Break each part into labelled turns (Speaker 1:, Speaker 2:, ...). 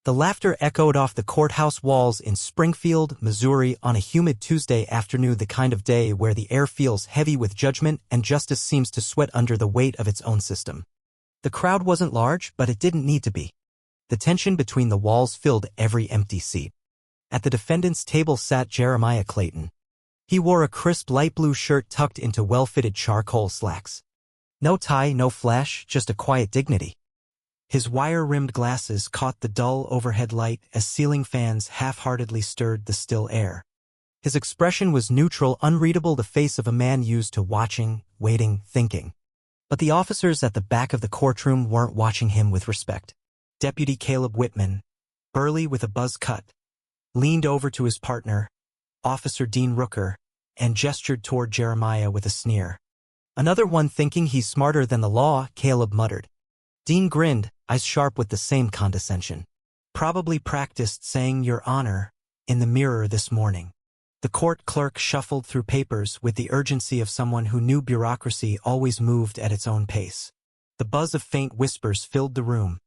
Speaker 1: The laughter echoed off the courthouse walls in Springfield, Missouri on a humid Tuesday afternoon, the kind of day where the air feels heavy with judgment and justice seems to sweat under the weight of its own system. The crowd wasn't large, but it didn't need to be. The tension between the walls filled every empty seat. At the defendant's table sat Jeremiah Clayton. He wore a crisp light blue shirt tucked into well-fitted charcoal slacks. No tie, no flash, just a quiet dignity. His wire-rimmed glasses caught the dull overhead light as ceiling fans half-heartedly stirred the still air. His expression was neutral, unreadable, the face of a man used to watching, waiting, thinking. But the officers at the back of the courtroom weren't watching him with respect. Deputy Caleb Whitman, burly with a buzz cut, leaned over to his partner, Officer Dean Rooker, and gestured toward Jeremiah with a sneer. "Another one thinking he's smarter than the law," Caleb muttered. Dean grinned, eyes sharp with the same condescension. "Probably practiced saying 'Your Honor' in the mirror this morning." The court clerk shuffled through papers with the urgency of someone who knew bureaucracy always moved at its own pace. The buzz of faint whispers filled the room,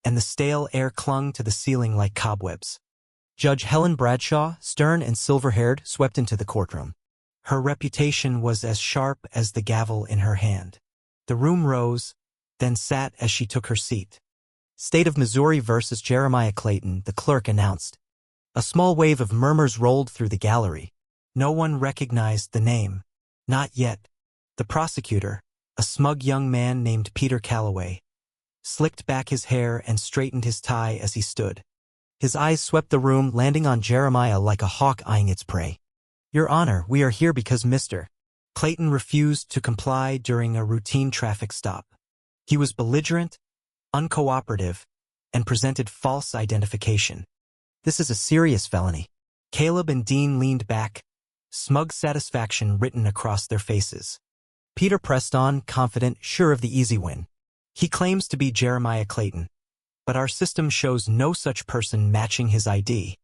Speaker 1: and the stale air clung to the ceiling like cobwebs. Judge Helen Bradshaw, stern and silver-haired, swept into the courtroom. Her reputation was as sharp as the gavel in her hand. The room rose, then sat as she took her seat. "State of Missouri versus Jeremiah Clayton," the clerk announced. A small wave of murmurs rolled through the gallery. No one recognized the name. Not yet. The prosecutor, a smug young man named Peter Calloway, slicked back his hair and straightened his tie as he stood. His eyes swept the room, landing on Jeremiah like a hawk eyeing its prey. "Your Honor, we are here because Mr. Clayton refused to comply during a routine traffic stop. He was belligerent, uncooperative, and presented false identification. This is a serious felony." Caleb and Dean leaned back, smug satisfaction written across their faces. Peter pressed on, confident, sure of the easy win. "He claims to be Jeremiah Clayton, but our system shows no such person matching his ID."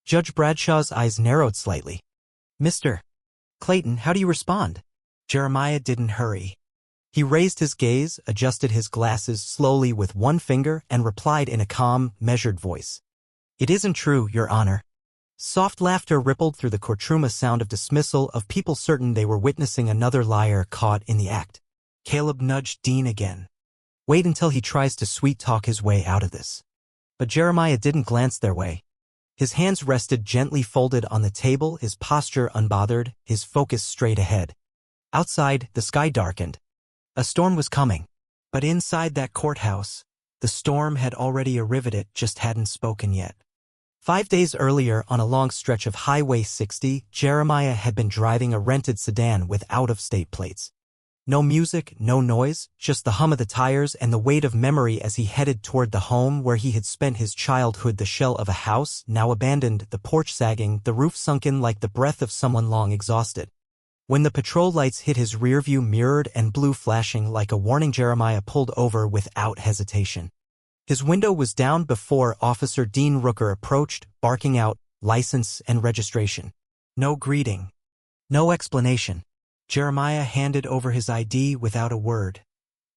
Speaker 1: Judge Bradshaw's eyes narrowed slightly. "Mr. Clayton, how do you respond?" Jeremiah didn't hurry. He raised his gaze, adjusted his glasses slowly with one finger, and replied in a calm, measured voice. "It isn't true, Your Honor." Soft laughter rippled through the courtroom, a sound of dismissal of people certain they were witnessing another liar caught in the act. Caleb nudged Dean again. "Wait until he tries to sweet-talk his way out of this." But Jeremiah didn't glance their way. His hands rested gently folded on the table, his posture unbothered, his focus straight ahead. Outside, the sky darkened. A storm was coming. But inside that courthouse, the storm had already arrived, it just hadn't spoken yet. 5 days earlier, on a long stretch of Highway 60, Jeremiah had been driving a rented sedan with out-of-state plates. No music, no noise, just the hum of the tires and the weight of memory as he headed toward the home where he had spent his childhood, the shell of a house, now abandoned, the porch sagging, the roof sunken like the breath of someone long exhausted. When the patrol lights hit his rearview mirrored and blue flashing like a warning, Jeremiah pulled over without hesitation. His window was down before Officer Dean Rooker approached, barking out, "License and registration." No greeting. No explanation. Jeremiah handed over his ID without a word,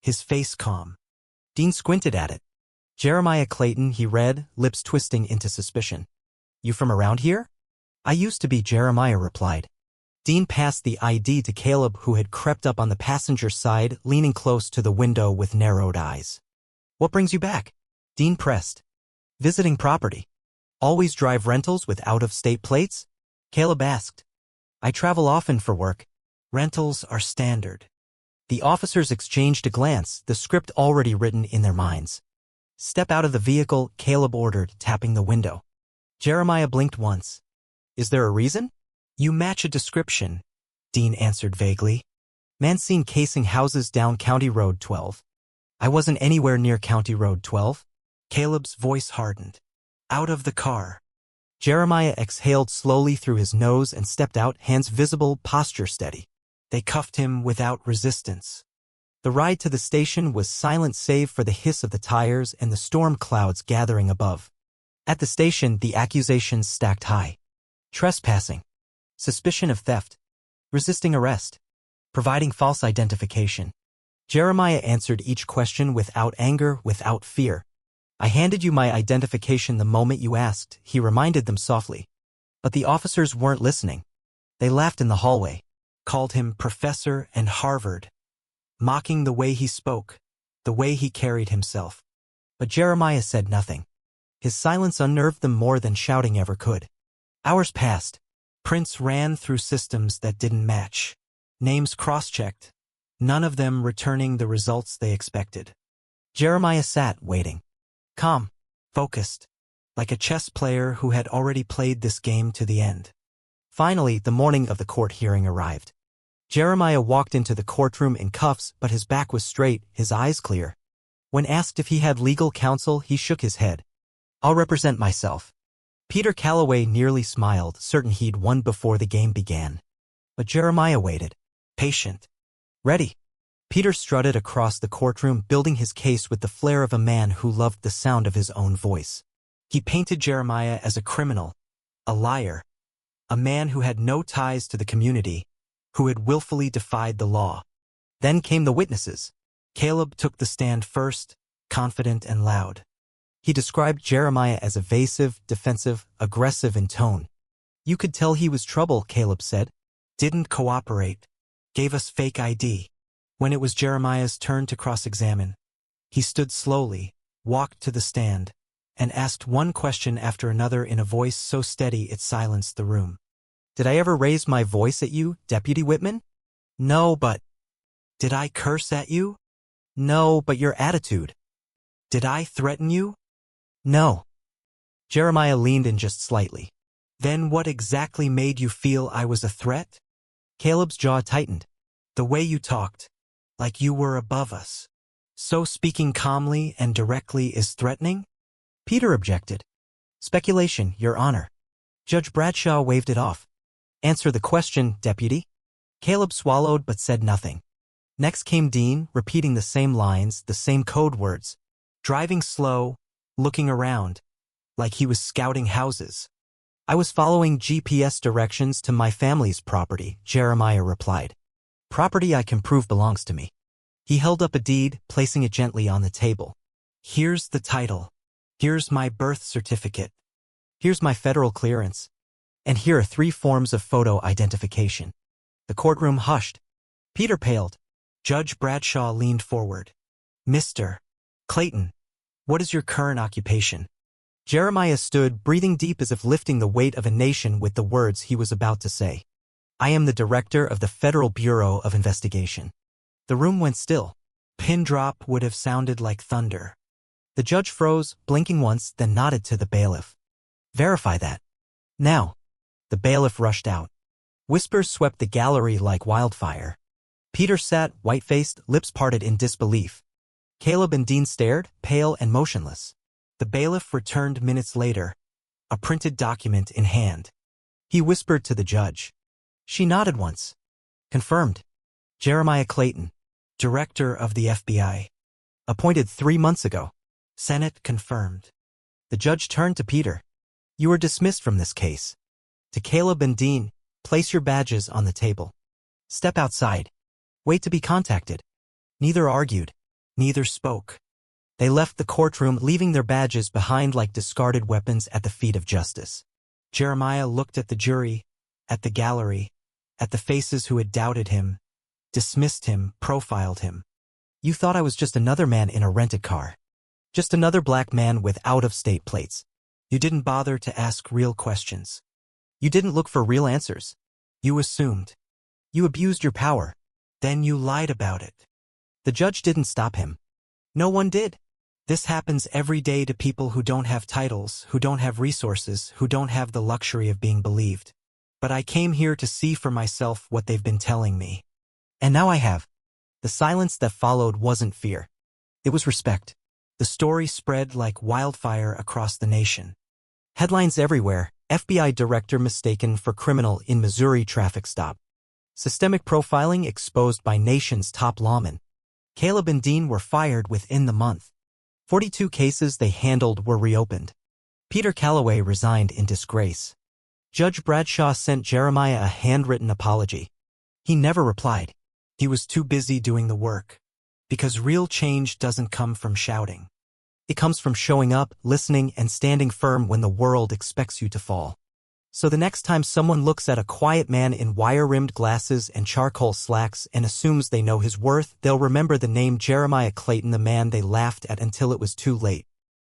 Speaker 1: his face calm. Dean squinted at it. "Jeremiah Clayton," he read, lips twisting into suspicion. "You from around here?" "I used to be," Jeremiah replied. Dean passed the ID to Caleb, who had crept up on the passenger side, leaning close to the window with narrowed eyes. "What brings you back?" Dean pressed. "Visiting property." "Always drive rentals with out-of-state plates?" Caleb asked. "I travel often for work. Rentals are standard." The officers exchanged a glance, the script already written in their minds. "Step out of the vehicle," Caleb ordered, tapping the window. Jeremiah blinked once. "Is there a reason?" "You match a description," Dean answered vaguely. "Man seen casing houses down County Road 12. "I wasn't anywhere near County Road 12. Caleb's voice hardened. "Out of the car." Jeremiah exhaled slowly through his nose and stepped out, hands visible, posture steady. They cuffed him without resistance. The ride to the station was silent save for the hiss of the tires and the storm clouds gathering above. At the station, the accusations stacked high. Trespassing. Suspicion of theft. Resisting arrest. Providing false identification. Jeremiah answered each question without anger, without fear. I handed you my identification the moment you asked, he reminded them softly. But the officers weren't listening. They laughed in the hallway, called him Professor and Harvard, mocking the way he spoke, the way he carried himself. But Jeremiah said nothing. His silence unnerved them more than shouting ever could. Hours passed. Prints ran through systems that didn't match. Names cross-checked, none of them returning the results they expected. Jeremiah sat, waiting. Calm, focused, like a chess player who had already played this game to the end. Finally, the morning of the court hearing arrived. Jeremiah walked into the courtroom in cuffs, but his back was straight, his eyes clear. When asked if he had legal counsel, he shook his head. I'll represent myself. Peter Calloway nearly smiled, certain he'd won before the game began. But Jeremiah waited, patient, ready. Peter strutted across the courtroom, building his case with the flair of a man who loved the sound of his own voice. He painted Jeremiah as a criminal, a liar, a man who had no ties to the community, who had willfully defied the law. Then came the witnesses. Caleb took the stand first, confident and loud. He described Jeremiah as evasive, defensive, aggressive in tone. You could tell he was trouble, Caleb said. Didn't cooperate. Gave us fake ID. When it was Jeremiah's turn to cross-examine, he stood slowly, walked to the stand, and asked one question after another in a voice so steady it silenced the room. Did I ever raise my voice at you, Deputy Whitman? No, but... Did I curse at you? No, but your attitude. Did I threaten you? No. Jeremiah leaned in just slightly. Then what exactly made you feel I was a threat? Caleb's jaw tightened. The way you talked, like you were above us. So speaking calmly and directly is threatening? Peter objected. Speculation, Your Honor. Judge Bradshaw waved it off. Answer the question, Deputy. Caleb swallowed but said nothing. Next came Dean, repeating the same lines, the same code words. Driving slow, looking around, like he was scouting houses. I was following GPS directions to my family's property, Jeremiah replied. Property I can prove belongs to me. He held up a deed, placing it gently on the table. Here's the title. Here's my birth certificate. Here's my federal clearance. And here are 3 forms of photo identification. The courtroom hushed. Peter paled. Judge Bradshaw leaned forward. Mr. Clayton, what is your current occupation? Jeremiah stood, breathing deep as if lifting the weight of a nation with the words he was about to say. I am the director of the Federal Bureau of Investigation. The room went still. Pin drop would have sounded like thunder. The judge froze, blinking once, then nodded to the bailiff. Verify that. Now. The bailiff rushed out. Whispers swept the gallery like wildfire. Peter sat, white-faced, lips parted in disbelief. Caleb and Dean stared, pale and motionless. The bailiff returned minutes later, a printed document in hand. He whispered to the judge. She nodded once. Confirmed. Jeremiah Clayton, director of the FBI. Appointed 3 months ago. Senate confirmed. The judge turned to Peter. You are dismissed from this case. To Caleb and Dean, place your badges on the table. Step outside. Wait to be contacted. Neither argued. Neither spoke. They left the courtroom, leaving their badges behind like discarded weapons at the feet of justice. Jeremiah looked at the jury, at the gallery, at the faces who had doubted him, dismissed him, profiled him. You thought I was just another man in a rented car. Just another black man with out-of-state plates. You didn't bother to ask real questions. You didn't look for real answers. You assumed. You abused your power. Then you lied about it. The judge didn't stop him. No one did. This happens every day to people who don't have titles, who don't have resources, who don't have the luxury of being believed. But I came here to see for myself what they've been telling me. And now I have. The silence that followed wasn't fear. It was respect. The story spread like wildfire across the nation. Headlines everywhere. FBI director mistaken for criminal in Missouri traffic stop. Systemic profiling exposed by nation's top lawmen. Caleb and Dean were fired within the month. 42 cases they handled were reopened. Peter Calloway resigned in disgrace. Judge Bradshaw sent Jeremiah a handwritten apology. He never replied. He was too busy doing the work. Because real change doesn't come from shouting. It comes from showing up, listening, and standing firm when the world expects you to fall. So the next time someone looks at a quiet man in wire-rimmed glasses and charcoal slacks and assumes they know his worth, they'll remember the name Jeremiah Clayton, the man they laughed at until it was too late.